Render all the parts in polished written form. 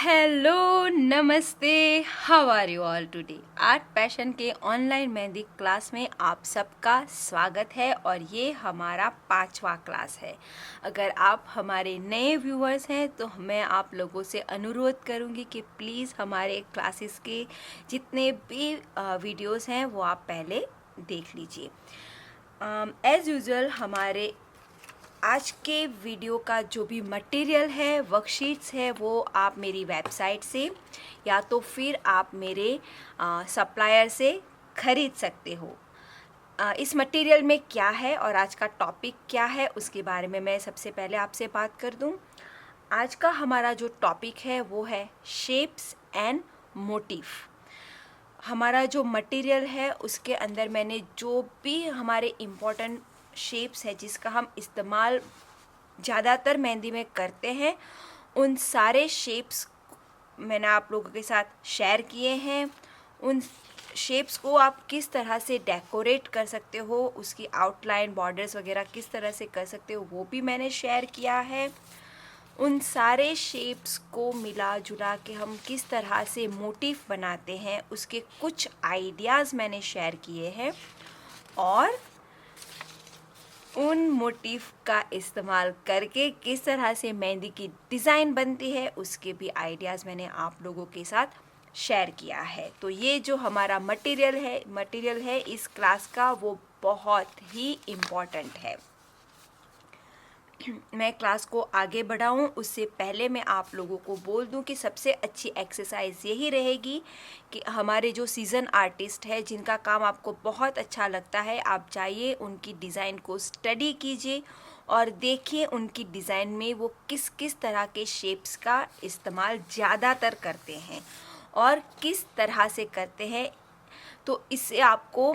Hello नमस्ते, how are you all today. Art Passion के online mehndi class में आप सबका स्वागत है और ये हमारा 5वां क्लास है। अगर आप हमारे नए व्यूअर्स हैं तो मैं आप लोगों से अनुरोध करूंगी कि प्लीज़ हमारे क्लासेस के जितने भी वीडियोस हैं वो आप पहले देख लीजिए। एज़ यूजुअल हमारे आज के वीडियो का जो भी मटेरियल है, वर्कशीट्स है, वो आप मेरी वेबसाइट से या तो फिर आप मेरे सप्लायर से ख़रीद सकते हो। इस मटेरियल में क्या है और आज का टॉपिक क्या है उसके बारे में मैं सबसे पहले आपसे बात कर दूं। आज का हमारा जो टॉपिक है वो है शेप्स एंड मोटिफ। हमारा जो मटेरियल है उसके अंदर मैंने जो भी हमारे इम्पोर्टेंट शेप्स है जिसका हम इस्तेमाल ज़्यादातर मेहंदी में करते हैं, उन सारे शेप्स मैंने आप लोगों के साथ शेयर किए हैं। उन शेप्स को आप किस तरह से डेकोरेट कर सकते हो, उसकी आउटलाइन बॉर्डर्स वगैरह किस तरह से कर सकते हो वो भी मैंने शेयर किया है। उन सारे शेप्स को मिला जुला के हम किस तरह से मोटिफ बनाते हैं उसके कुछ आइडियाज़ मैंने शेयर किए हैं और उन मोटिफ का इस्तेमाल करके किस तरह से मेहंदी की डिज़ाइन बनती है उसके भी आइडियाज़ मैंने आप लोगों के साथ शेयर किया है। तो ये जो हमारा मटेरियल है इस क्लास का वो बहुत ही इम्पॉर्टेंट है। मैं क्लास को आगे बढ़ाऊं उससे पहले मैं आप लोगों को बोल दूं कि सबसे अच्छी एक्सरसाइज यही रहेगी कि हमारे जो सीज़न आर्टिस्ट है जिनका काम आपको बहुत अच्छा लगता है, आप जाइए उनकी डिज़ाइन को स्टडी कीजिए और देखिए उनकी डिज़ाइन में वो किस किस तरह के शेप्स का इस्तेमाल ज़्यादातर करते हैं और किस तरह से करते हैं। तो इससे आपको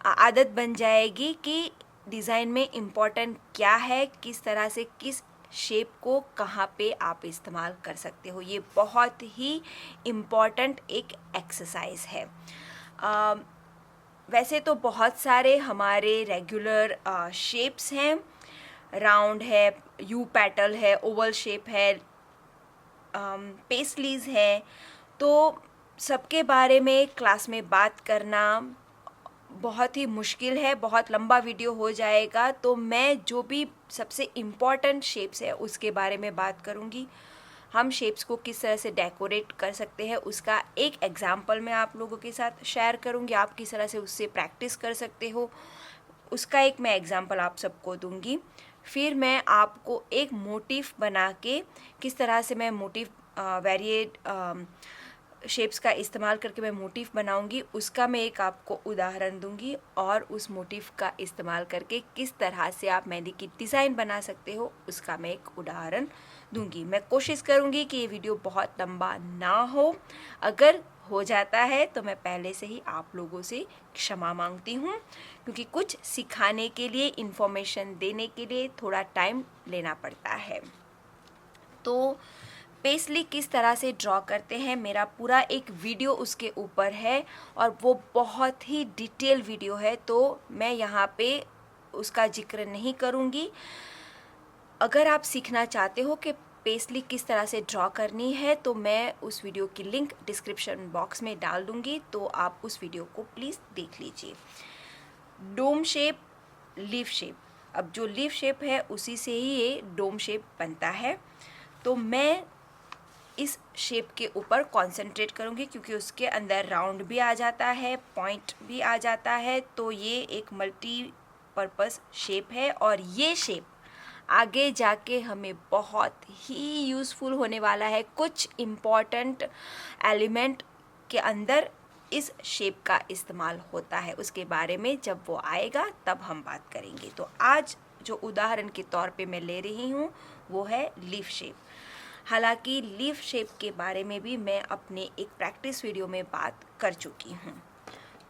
आदत बन जाएगी कि डिज़ाइन में इम्पॉर्टेंट क्या है, किस तरह से किस शेप को कहाँ पे आप इस्तेमाल कर सकते हो। ये बहुत ही इम्पॉर्टेंट एक एक्सरसाइज है। वैसे तो बहुत सारे हमारे रेगुलर शेप्स हैं, राउंड है, यू पैटल है, ओवल शेप है, पेस्लीज है, तो सबके बारे में क्लास में बात करना बहुत ही मुश्किल है, बहुत लंबा वीडियो हो जाएगा। तो मैं जो भी सबसे इम्पॉर्टेंट शेप्स है उसके बारे में बात करूँगी। हम शेप्स को किस तरह से डेकोरेट कर सकते हैं उसका एक एग्जाम्पल मैं आप लोगों के साथ शेयर करूँगी, आप किस तरह से उससे प्रैक्टिस कर सकते हो उसका एक मैं एग्जाम्पल आप सबको दूँगी। फिर मैं आपको एक मोटिफ बना के किस तरह से मैं मोटिफ वेरिएट शेप्स का इस्तेमाल करके मैं मोटिफ बनाऊंगी उसका मैं एक आपको उदाहरण दूंगी और उस मोटिफ का इस्तेमाल करके किस तरह से आप मेहंदी की डिज़ाइन बना सकते हो उसका मैं एक उदाहरण दूंगी। मैं कोशिश करूंगी कि ये वीडियो बहुत लंबा ना हो, अगर हो जाता है तो मैं पहले से ही आप लोगों से क्षमा मांगती हूँ क्योंकि कुछ सिखाने के लिए, इन्फॉर्मेशन देने के लिए थोड़ा टाइम लेना पड़ता है। तो पेस्ली किस तरह से ड्रॉ करते हैं मेरा पूरा एक वीडियो उसके ऊपर है और वो बहुत ही डिटेल वीडियो है, तो मैं यहाँ पे उसका जिक्र नहीं करूँगी। अगर आप सीखना चाहते हो कि पेस्ली किस तरह से ड्रॉ करनी है तो मैं उस वीडियो की लिंक डिस्क्रिप्शन बॉक्स में डाल दूँगी, तो आप उस वीडियो को प्लीज़ देख लीजिए। डोम शेप, लीफ शेप, अब जो लीफ शेप है उसी से ही ये डोम शेप बनता है। तो मैं इस शेप के ऊपर कंसंट्रेट करूँगी क्योंकि उसके अंदर राउंड भी आ जाता है, पॉइंट भी आ जाता है, तो ये एक मल्टीपर्पस शेप है और ये शेप आगे जाके हमें बहुत ही यूज़फुल होने वाला है। कुछ इम्पॉर्टेंट एलिमेंट के अंदर इस शेप का इस्तेमाल होता है, उसके बारे में जब वो आएगा तब हम बात करेंगे। तो आज जो उदाहरण के तौर पे मैं ले रही हूँ वो है लीफ शेप। हालांकि लीफ शेप के बारे में भी मैं अपने एक प्रैक्टिस वीडियो में बात कर चुकी हूँ।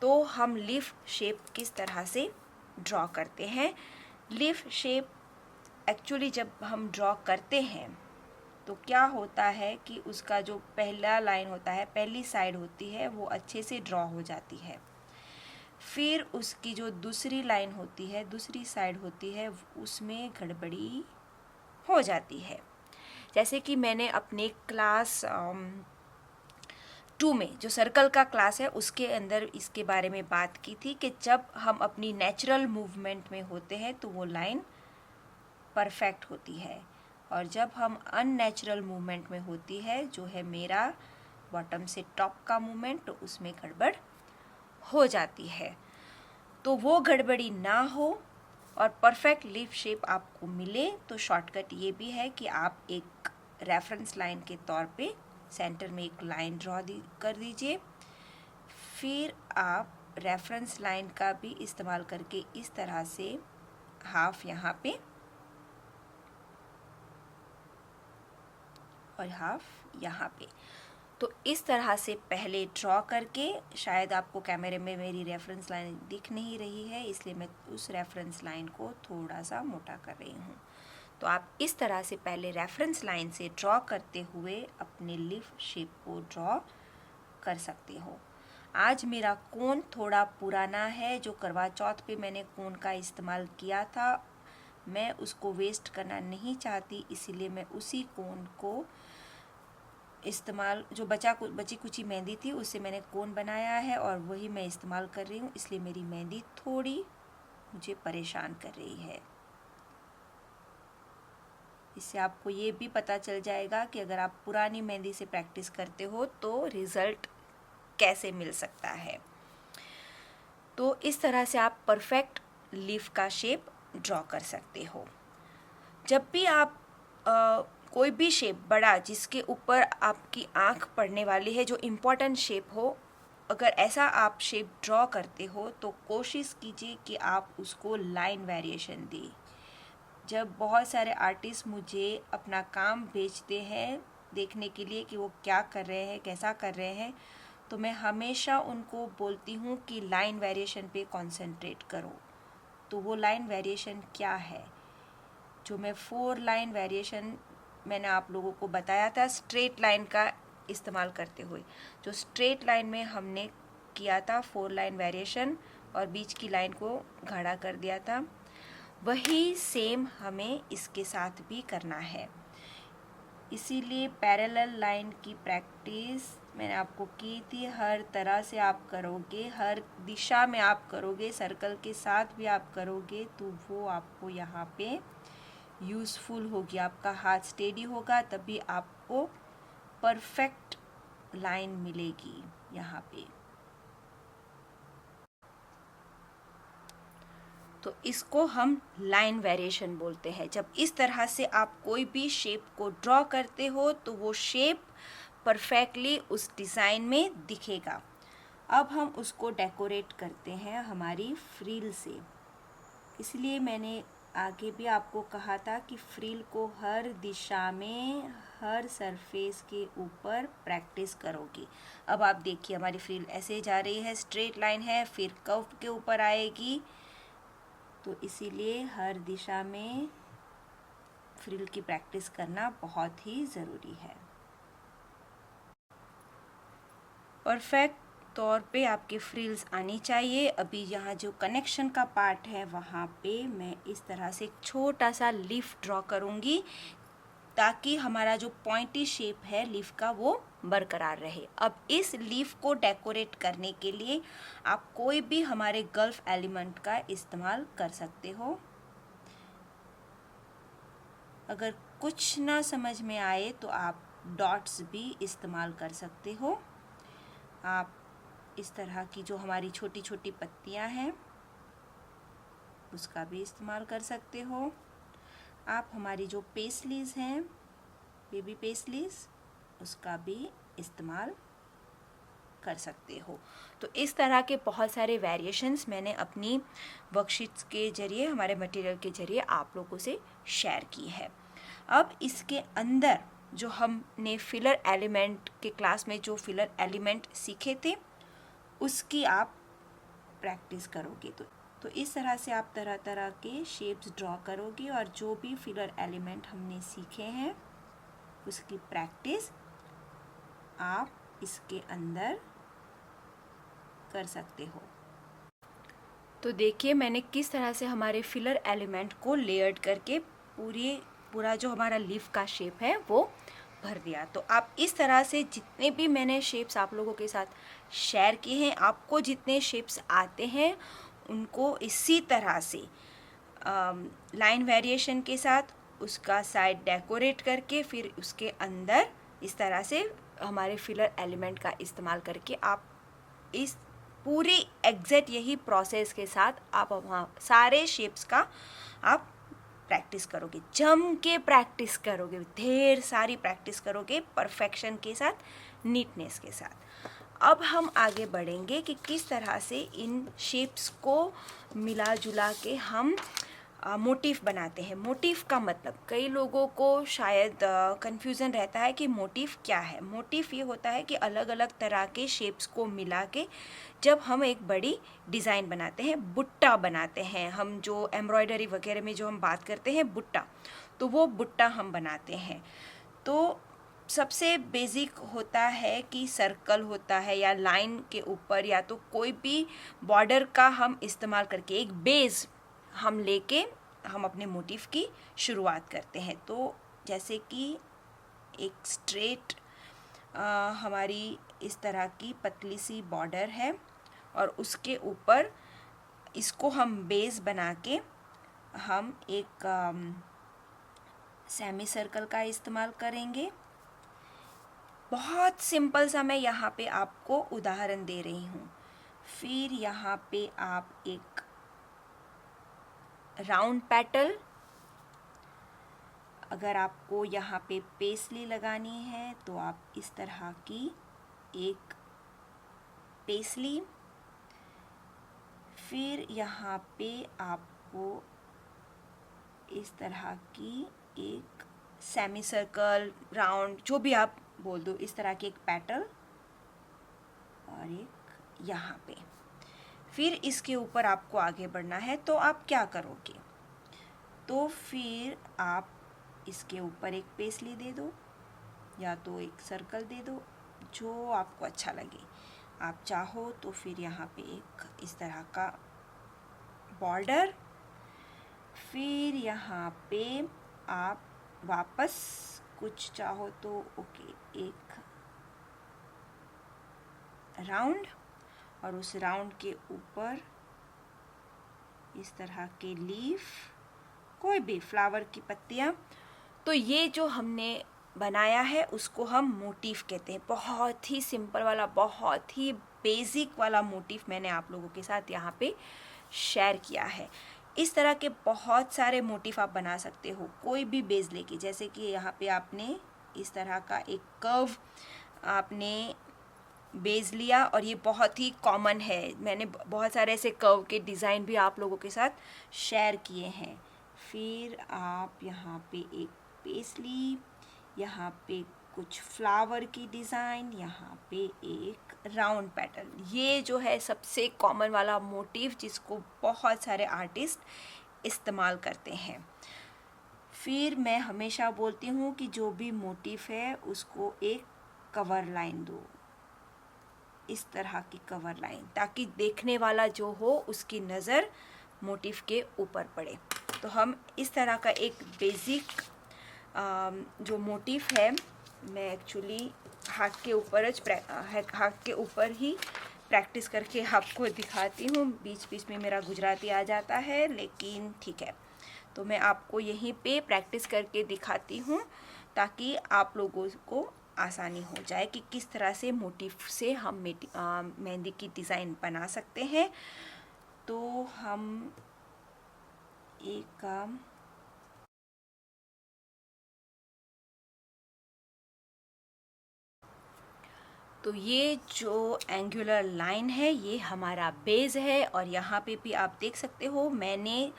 तो हम लीफ शेप किस तरह से ड्रॉ करते हैं। लीफ शेप एक्चुअली जब हम ड्रॉ करते हैं तो क्या होता है कि उसका जो पहला लाइन होता है, पहली साइड होती है, वो अच्छे से ड्रॉ हो जाती है। फिर उसकी जो दूसरी लाइन होती है, दूसरी साइड होती है, उसमें गड़बड़ी हो जाती है। जैसे कि मैंने अपने क्लास 2 में जो सर्कल का क्लास है उसके अंदर इसके बारे में बात की थी कि जब हम अपनी नेचुरल मूवमेंट में होते हैं तो वो लाइन परफेक्ट होती है, और जब हम अननेचुरल मूवमेंट में होती है, जो है मेरा बॉटम से टॉप का मूवमेंट, तो उसमें गड़बड़ हो जाती है। तो वो गड़बड़ी ना हो और परफेक्ट लीफ शेप आपको मिले तो शॉर्टकट ये भी है कि आप एक रेफरेंस लाइन के तौर पे सेंटर में एक लाइन ड्रॉ कर दीजिए। फिर आप रेफरेंस लाइन का भी इस्तेमाल करके इस तरह से हाफ यहाँ पे और हाफ यहाँ पे, तो इस तरह से पहले ड्रॉ करके, शायद आपको कैमरे में मेरी रेफरेंस लाइन दिख नहीं रही है इसलिए मैं उस रेफरेंस लाइन को थोड़ा सा मोटा कर रही हूँ। तो आप इस तरह से पहले रेफरेंस लाइन से ड्रॉ करते हुए अपने लीफ शेप को ड्रॉ कर सकते हो। आज मेरा कोन थोड़ा पुराना है, जो करवा चौथ पे मैंने कोन का इस्तेमाल किया था, मैं उसको वेस्ट करना नहीं चाहती, इसीलिए मैं उसी कोन को इस्तेमाल, जो बची कुची मेहंदी थी उससे मैंने कोन बनाया है और वही मैं इस्तेमाल कर रही हूँ, इसलिए मेरी मेहंदी थोड़ी मुझे परेशान कर रही है। इससे आपको ये भी पता चल जाएगा कि अगर आप पुरानी मेहंदी से प्रैक्टिस करते हो तो रिज़ल्ट कैसे मिल सकता है। तो इस तरह से आप परफेक्ट लीफ का शेप ड्रॉ कर सकते हो। जब भी आप कोई भी शेप बड़ा जिसके ऊपर आपकी आंख पड़ने वाली है, जो इम्पोर्टेंट शेप हो, अगर ऐसा आप शेप ड्रॉ करते हो तो कोशिश कीजिए कि आप उसको लाइन वेरिएशन दें। जब बहुत सारे आर्टिस्ट मुझे अपना काम भेजते हैं देखने के लिए कि वो क्या कर रहे हैं, कैसा कर रहे हैं, तो मैं हमेशा उनको बोलती हूँ कि लाइन वेरिएशन पे कंसंट्रेट करो। तो वो लाइन वेरिएशन क्या है, जो मैं 4 लाइन वेरिएशन मैंने आप लोगों को बताया था स्ट्रेट लाइन का इस्तेमाल करते हुए, जो स्ट्रेट लाइन में हमने किया था 4 लाइन वेरिएशन और बीच की लाइन को गाढ़ा कर दिया था, वही सेम हमें इसके साथ भी करना है। इसीलिए पैरेलल लाइन की प्रैक्टिस मैंने आपको की थी, हर तरह से आप करोगे, हर दिशा में आप करोगे, सर्कल के साथ भी आप करोगे तो वो आपको यहाँ पे यूज़फुल होगी। आपका हाथ स्टेडी होगा तभी आपको परफेक्ट लाइन मिलेगी यहाँ पे। तो इसको हम लाइन वेरिएशन बोलते हैं। जब इस तरह से आप कोई भी शेप को ड्रॉ करते हो तो वो शेप परफेक्टली उस डिज़ाइन में दिखेगा। अब हम उसको डेकोरेट करते हैं हमारी फ्रिल से। इसलिए मैंने आगे भी आपको कहा था कि फ्रिल को हर दिशा में, हर सरफेस के ऊपर प्रैक्टिस करोगी। अब आप देखिए हमारी फ्रिल ऐसे जा रही है, स्ट्रेट लाइन है, फिर कर्व के ऊपर आएगी, तो इसीलिए हर दिशा में फ्रिल की प्रैक्टिस करना बहुत ही ज़रूरी है। परफेक्ट तौर पे आपके फ्रिल्स आनी चाहिए। अभी यहाँ जो कनेक्शन का पार्ट है वहाँ पे मैं इस तरह से एक छोटा सा लीफ ड्रॉ करूँगी ताकि हमारा जो पॉइंटी शेप है लीफ का वो बरकरार रहे। अब इस लीफ को डेकोरेट करने के लिए आप कोई भी हमारे गल्फ एलिमेंट का इस्तेमाल कर सकते हो। अगर कुछ ना समझ में आए तो आप डॉट्स भी इस्तेमाल कर सकते हो। आप इस तरह की जो हमारी छोटी छोटी पत्तियां हैं उसका भी इस्तेमाल कर सकते हो। आप हमारी जो पेस्लीज हैं, बेबी पेस्लीज, उसका भी इस्तेमाल कर सकते हो। तो इस तरह के बहुत सारे वेरिएशंस मैंने अपनी वर्कशीट्स के ज़रिए, हमारे मटेरियल के ज़रिए आप लोगों से शेयर की है। अब इसके अंदर जो हमने फिलर एलिमेंट के क्लास में जो फिलर एलिमेंट सीखे थे उसकी आप प्रैक्टिस करोगे। तो इस तरह से आप तरह तरह के शेप्स ड्रॉ करोगे और जो भी फिलर एलिमेंट हमने सीखे हैं उसकी प्रैक्टिस आप इसके अंदर कर सकते हो। तो देखिए मैंने किस तरह से हमारे फिलर एलिमेंट को लेयर्ड करके पूरा जो हमारा लीफ का शेप है वो भर दिया। तो आप इस तरह से जितने भी मैंने शेप्स आप लोगों के साथ शेयर किए हैं, आपको जितने शेप्स आते हैं उनको इसी तरह से लाइन वेरिएशन के साथ उसका साइड डेकोरेट करके फिर उसके अंदर इस तरह से हमारे फिलर एलिमेंट का इस्तेमाल करके आप इस पूरी एग्जैक्ट यही प्रोसेस के साथ आप वहाँ सारे शेप्स का आप प्रैक्टिस करोगे, जम के प्रैक्टिस करोगे, ढेर सारी प्रैक्टिस करोगे परफेक्शन के साथ, नीटनेस के साथ। अब हम आगे बढ़ेंगे कि किस तरह से इन शेप्स को मिला जुला के हम मोटिफ बनाते हैं। मोटिफ का मतलब कई लोगों को शायद कन्फ्यूज़न रहता है कि मोटिफ क्या है। मोटिफ ये होता है कि अलग अलग तरह के शेप्स को मिला के जब हम एक बड़ी डिज़ाइन बनाते हैं, बुट्टा बनाते हैं, हम जो एम्ब्रॉयडरी वगैरह में जो हम बात करते हैं बुट्टा, तो वो बुट्टा हम बनाते हैं। तो सबसे बेसिक होता है कि सर्कल होता है या लाइन के ऊपर या तो कोई भी बॉर्डर का हम इस्तेमाल करके एक बेस हम लेके हम अपने मोटिफ की शुरुआत करते हैं। तो जैसे कि एक स्ट्रेट हमारी इस तरह की पतली सी बॉर्डर है और उसके ऊपर इसको हम बेस बना के हम एक सेमी सर्कल का इस्तेमाल करेंगे। बहुत सिंपल सा मैं यहाँ पे आपको उदाहरण दे रही हूँ। फिर यहाँ पे आप एक राउंड पेटल, अगर आपको यहाँ पे पेस्ली लगानी है तो आप इस तरह की एक पेस्ली, फिर यहाँ पे आपको इस तरह की एक सेमी सर्कल, राउंड, जो भी आप बोल दो, इस तरह की एक पेटल और एक यहाँ पे। फिर इसके ऊपर आपको आगे बढ़ना है तो आप क्या करोगे, तो फिर आप इसके ऊपर एक पेस्ली दे दो या तो एक सर्कल दे दो, जो आपको अच्छा लगे। आप चाहो तो फिर यहाँ पे एक इस तरह का बॉर्डर, फिर यहाँ पे आप वापस कुछ चाहो तो ओके एक राउंड और उस राउंड के ऊपर इस तरह के लीफ, कोई भी फ्लावर की पत्तियाँ। तो ये जो हमने बनाया है उसको हम मोटिफ कहते हैं। बहुत ही सिंपल वाला, बहुत ही बेसिक वाला मोटिफ मैंने आप लोगों के साथ यहाँ पे शेयर किया है। इस तरह के बहुत सारे मोटिफ आप बना सकते हो कोई भी बेस लेके। जैसे कि यहाँ पे आपने इस तरह का एक कर्व आपने बेस लिया और ये बहुत ही कॉमन है, मैंने बहुत सारे ऐसे कर्व के डिज़ाइन भी आप लोगों के साथ शेयर किए हैं। फिर आप यहाँ पे एक पेस्ली, यहाँ पे कुछ फ्लावर की डिज़ाइन, यहाँ पे एक राउंड पैटर्न। ये जो है सबसे कॉमन वाला मोटिव जिसको बहुत सारे आर्टिस्ट इस्तेमाल करते हैं। फिर मैं हमेशा बोलती हूँ कि जो भी मोटिव है उसको एक कवर लाइन दो, इस तरह की कवर लाइन, ताकि देखने वाला जो हो उसकी नज़र मोटिव के ऊपर पड़े। तो हम इस तरह का एक बेसिक जो मोटिव है, मैं एक्चुअली हाथ के ऊपर ही प्रैक्टिस करके आपको दिखाती हूँ। बीच बीच में मेरा गुजराती आ जाता है, लेकिन ठीक है। तो मैं आपको यहीं पे प्रैक्टिस करके दिखाती हूँ ताकि आप लोगों को आसानी हो जाए कि किस तरह से मोटिफ से हम मेहंदी की डिज़ाइन बना सकते हैं। तो हम एक तो ये जो एंगुलर लाइन है ये हमारा बेस है और यहाँ पे भी आप देख सकते हो मैंने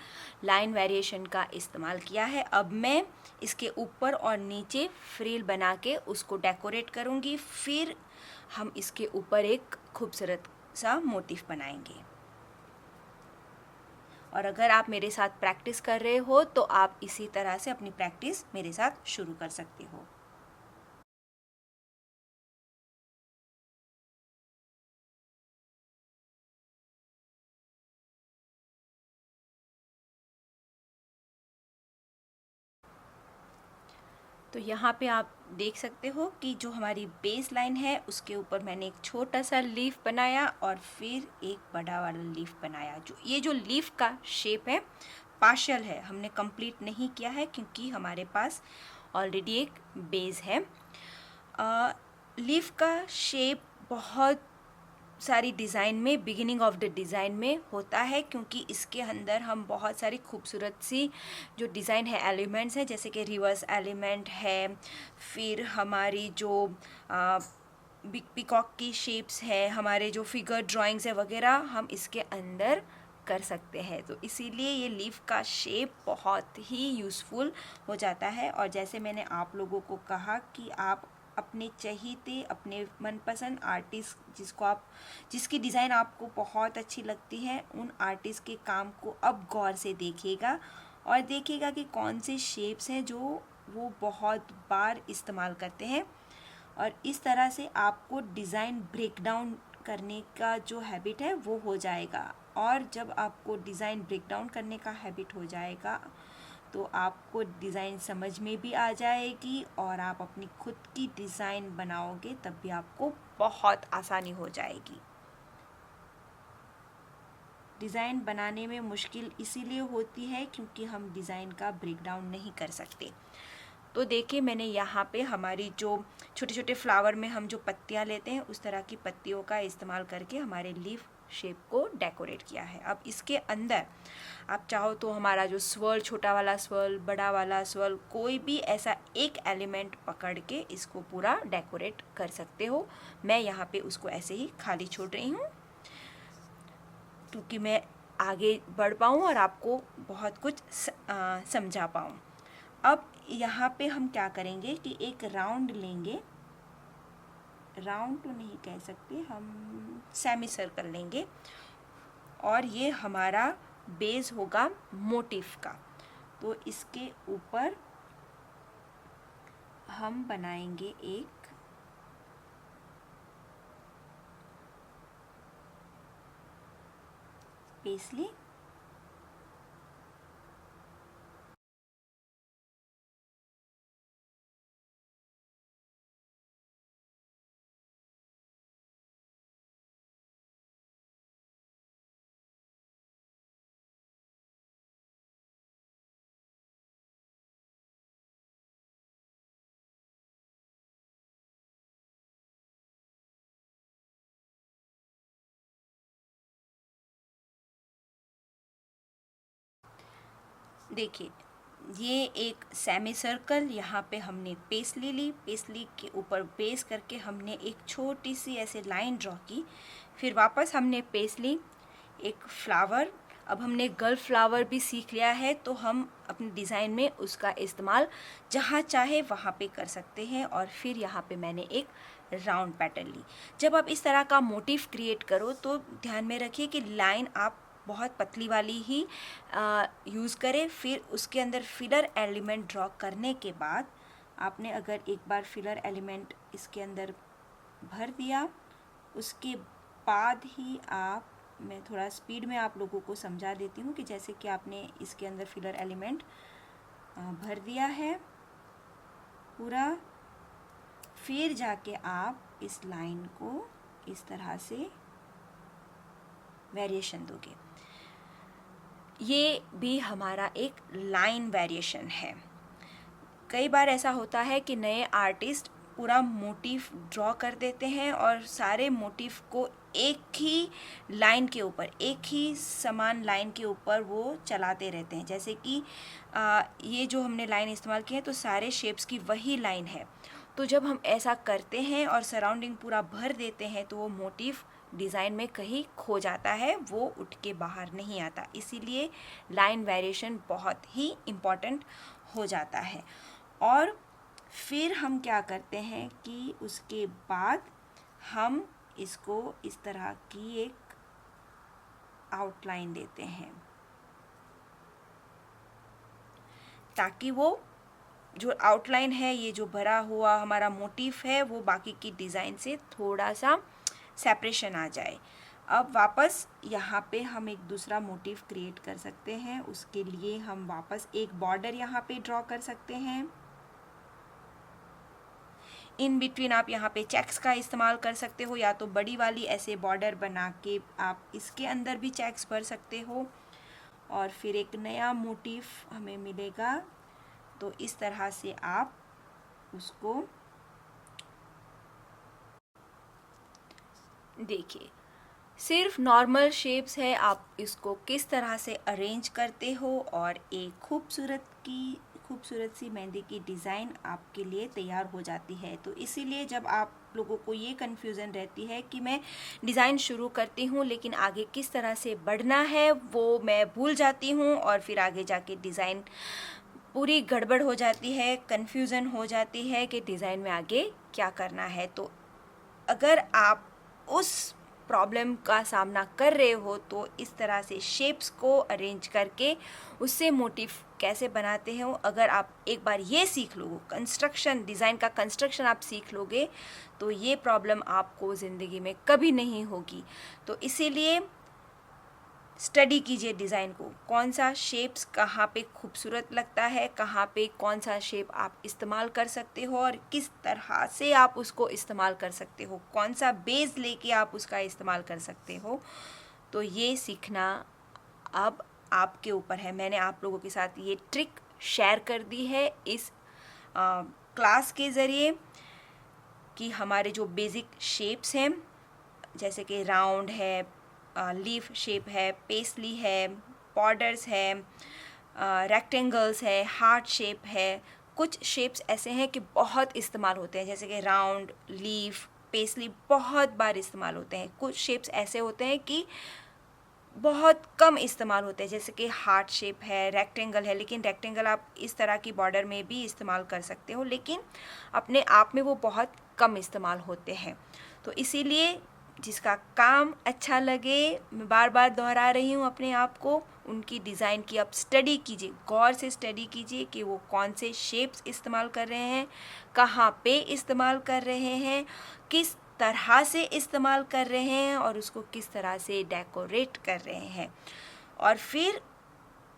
लाइन वेरिएशन का इस्तेमाल किया है। अब मैं इसके ऊपर और नीचे फ्रिल बना के उसको डेकोरेट करूँगी, फिर हम इसके ऊपर एक खूबसूरत सा मोटिफ बनाएंगे। और अगर आप मेरे साथ प्रैक्टिस कर रहे हो तो आप इसी तरह से अपनी प्रैक्टिस मेरे साथ शुरू कर सकते हो। तो यहाँ पे आप देख सकते हो कि जो हमारी बेस लाइन है उसके ऊपर मैंने एक छोटा सा लीफ बनाया और फिर एक बड़ा वाला लीफ बनाया। जो ये जो लीफ का शेप है पार्शियल है, हमने कंप्लीट नहीं किया है क्योंकि हमारे पास ऑलरेडी एक बेस है। लीफ का शेप बहुत सारी डिज़ाइन में बिगिनिंग ऑफ द डिज़ाइन में होता है, क्योंकि इसके अंदर हम बहुत सारी खूबसूरत सी जो डिज़ाइन है एलिमेंट्स हैं, जैसे कि रिवर्स एलिमेंट है, फिर हमारी जो बिग पिकॉक की शेप्स है, हमारे जो फिगर ड्राइंग्स है वगैरह हम इसके अंदर कर सकते हैं। तो इसीलिए ये लीफ का शेप बहुत ही यूज़फुल हो जाता है। और जैसे मैंने आप लोगों को कहा कि आप अपने चहीते अपने मनपसंद आर्टिस्ट जिसकी डिज़ाइन आपको बहुत अच्छी लगती है, उन आर्टिस्ट के काम को अब गौर से देखिएगा और देखिएगा कि कौन से शेप्स हैं जो वो बहुत बार इस्तेमाल करते हैं। और इस तरह से आपको डिज़ाइन ब्रेक डाउन करने का जो हैबिट है वो हो जाएगा। और जब आपको डिज़ाइन ब्रेक डाउन करने का हैबिट हो जाएगा तो आपको डिज़ाइन समझ में भी आ जाएगी और आप अपनी खुद की डिज़ाइन बनाओगे तब भी आपको बहुत आसानी हो जाएगी। डिज़ाइन बनाने में मुश्किल इसीलिए होती है क्योंकि हम डिज़ाइन का ब्रेक डाउन नहीं कर सकते। तो देखिए मैंने यहाँ पे हमारी जो छोटे छोटे फ्लावर में हम जो पत्तियाँ लेते हैं उस तरह की पत्तियों का इस्तेमाल करके हमारे लीफ शेप को डेकोरेट किया है। अब इसके अंदर आप चाहो तो हमारा जो स्वर्ल, छोटा वाला स्वर्ल, बड़ा वाला स्वर्ल, कोई भी ऐसा एक एलिमेंट पकड़ के इसको पूरा डेकोरेट कर सकते हो। मैं यहाँ पे उसको ऐसे ही खाली छोड़ रही हूँ क्योंकि मैं आगे बढ़ पाऊँ और आपको बहुत कुछ समझा पाऊँ। अब यहाँ पे हम क्या करेंगे कि एक राउंड लेंगे, राउंड तो नहीं कह सकते, हम सेमी सर्कल लेंगे और ये हमारा बेस होगा मोटिफ का। तो इसके ऊपर हम बनाएंगे एक पेस्ली। देखिए ये एक सेमी सर्कल, यहाँ पे हमने पेस्ली ली, पेस्ली के ऊपर बेस करके हमने एक छोटी सी ऐसे लाइन ड्रॉ की, फिर वापस हमने पेस्ली, एक फ्लावर। अब हमने गर्ल फ्लावर भी सीख लिया है तो हम अपने डिज़ाइन में उसका इस्तेमाल जहाँ चाहे वहाँ पे कर सकते हैं। और फिर यहाँ पे मैंने एक राउंड पैटर्न ली। जब आप इस तरह का मोटिव क्रिएट करो तो ध्यान में रखिए कि लाइन आप बहुत पतली वाली ही यूज़ करें। फिर उसके अंदर फिलर एलिमेंट ड्रॉ करने के बाद आपने अगर एक बार फिलर एलिमेंट इसके अंदर भर दिया, उसके बाद ही आप, मैं थोड़ा स्पीड में आप लोगों को समझा देती हूँ कि जैसे कि आपने इसके अंदर फिलर एलिमेंट भर दिया है पूरा, फिर जाके आप इस लाइन को इस तरह से वेरिएशन दोगे। ये भी हमारा एक लाइन वेरिएशन है। कई बार ऐसा होता है कि नए आर्टिस्ट पूरा मोटिव ड्रॉ कर देते हैं और सारे मोटिव को एक ही लाइन के ऊपर, एक ही समान लाइन के ऊपर वो चलाते रहते हैं। जैसे कि ये जो हमने लाइन इस्तेमाल की है तो सारे शेप्स की वही लाइन है। तो जब हम ऐसा करते हैं और सराउंडिंग पूरा भर देते हैं तो वो मोटिव डिज़ाइन में कहीं खो जाता है, वो उठ के बाहर नहीं आता। इसीलिए लाइन वेरिएशन बहुत ही इम्पॉर्टेंट हो जाता है। और फिर हम क्या करते हैं कि उसके बाद हम इसको इस तरह की एक आउटलाइन देते हैं ताकि वो जो आउटलाइन है, ये जो भरा हुआ हमारा मोटिफ है, वो बाकी की डिज़ाइन से थोड़ा सा सेपरेशन आ जाए। अब वापस यहाँ पे हम एक दूसरा मोटिव क्रिएट कर सकते हैं। उसके लिए हम वापस एक बॉर्डर यहाँ पे ड्रॉ कर सकते हैं। इन बिटवीन आप यहाँ पे चेक्स का इस्तेमाल कर सकते हो, या तो बड़ी वाली ऐसे बॉर्डर बना के आप इसके अंदर भी चेक्स भर सकते हो और फिर एक नया मोटिफ हमें मिलेगा। तो इस तरह से आप उसको देखिए, सिर्फ नॉर्मल शेप्स है, आप इसको किस तरह से अरेंज करते हो और एक खूबसूरत सी मेहंदी की डिज़ाइन आपके लिए तैयार हो जाती है। तो इसीलिए जब आप लोगों को ये कन्फ्यूज़न रहती है कि मैं डिज़ाइन शुरू करती हूँ लेकिन आगे किस तरह से बढ़ना है वो मैं भूल जाती हूँ और फिर आगे जाके डिज़ाइन पूरी गड़बड़ हो जाती है, कन्फ्यूज़न हो जाती है कि डिज़ाइन में आगे क्या करना है। तो अगर आप उस प्रॉब्लम का सामना कर रहे हो तो इस तरह से शेप्स को अरेंज करके उससे मोटिव कैसे बनाते हो, अगर आप एक बार ये सीख लो, डिज़ाइन का कंस्ट्रक्शन आप सीख लोगे तो ये प्रॉब्लम आपको ज़िंदगी में कभी नहीं होगी। तो इसीलिए स्टडी कीजिए डिज़ाइन को, कौन सा शेप्स कहाँ पे खूबसूरत लगता है, कहाँ पे कौन सा शेप आप इस्तेमाल कर सकते हो और किस तरह से आप उसको इस्तेमाल कर सकते हो, कौन सा बेस लेके आप उसका इस्तेमाल कर सकते हो। तो ये सीखना अब आपके ऊपर है। मैंने आप लोगों के साथ ये ट्रिक शेयर कर दी है इस क्लास के ज़रिए कि हमारे जो बेसिक शेप्स हैं जैसे कि राउंड है, लीफ शेप है, पेस्ली है, बॉर्डर्स है, रेक्टेंगल्स है, हार्ट शेप है। कुछ शेप्स ऐसे हैं कि बहुत इस्तेमाल होते हैं, जैसे कि राउंड, लीफ, पेस्ली बहुत बार इस्तेमाल होते हैं। कुछ शेप्स ऐसे होते हैं कि बहुत कम इस्तेमाल होते हैं, जैसे कि हार्ट शेप है, रेक्टेंगल है, लेकिन रेक्टेंगल आप इस तरह की बॉर्डर में भी इस्तेमाल कर सकते हो, लेकिन अपने आप में वो बहुत कम इस्तेमाल होते हैं। तो इसीलिए जिसका काम अच्छा लगे, मैं बार बार दोहरा रही हूँ अपने आप को, उनकी डिज़ाइन की आप स्टडी कीजिए, गौर से स्टडी कीजिए कि वो कौन से शेप्स इस्तेमाल कर रहे हैं, कहाँ पे इस्तेमाल कर रहे हैं, किस तरह से इस्तेमाल कर रहे हैं और उसको किस तरह से डेकोरेट कर रहे हैं। और फिर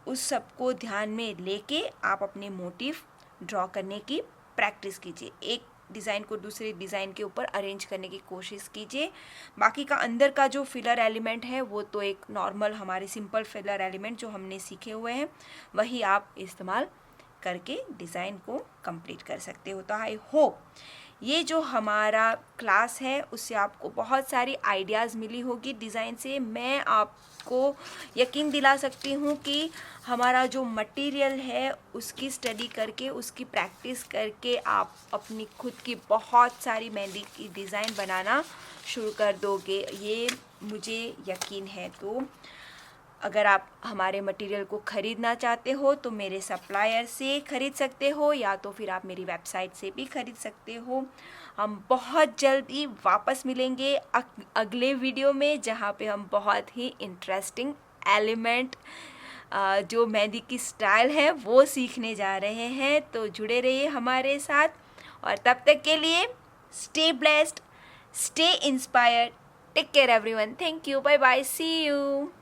उस सब को ध्यान में लेके आप अपने मोटिव ड्रॉ करने की प्रैक्टिस कीजिए। एक डिज़ाइन को दूसरे डिज़ाइन के ऊपर अरेंज करने की कोशिश कीजिए। बाकी का अंदर का जो फिलर एलिमेंट है वो तो एक नॉर्मल हमारे सिंपल फिलर एलिमेंट जो हमने सीखे हुए हैं वही आप इस्तेमाल करके डिज़ाइन को कंप्लीट कर सकते हो। तो आई होप ये जो हमारा क्लास है उससे आपको बहुत सारी आइडियाज़ मिली होगी डिज़ाइन से। मैं आपको यकीन दिला सकती हूँ कि हमारा जो मटेरियल है उसकी स्टडी करके, उसकी प्रैक्टिस करके आप अपनी खुद की बहुत सारी मेहंदी की डिज़ाइन बनाना शुरू कर दोगे, ये मुझे यकीन है। तो अगर आप हमारे मटेरियल को ख़रीदना चाहते हो तो मेरे सप्लायर से ख़रीद सकते हो या तो फिर आप मेरी वेबसाइट से भी ख़रीद सकते हो। हम बहुत जल्दी वापस मिलेंगे अगले वीडियो में जहाँ पे हम बहुत ही इंटरेस्टिंग एलिमेंट जो मेहंदी की स्टाइल है वो सीखने जा रहे हैं। तो जुड़े रहिए हमारे साथ और तब तक के लिए stay blessed, stay inspired, take care everyone. Thank you, bye bye, see you.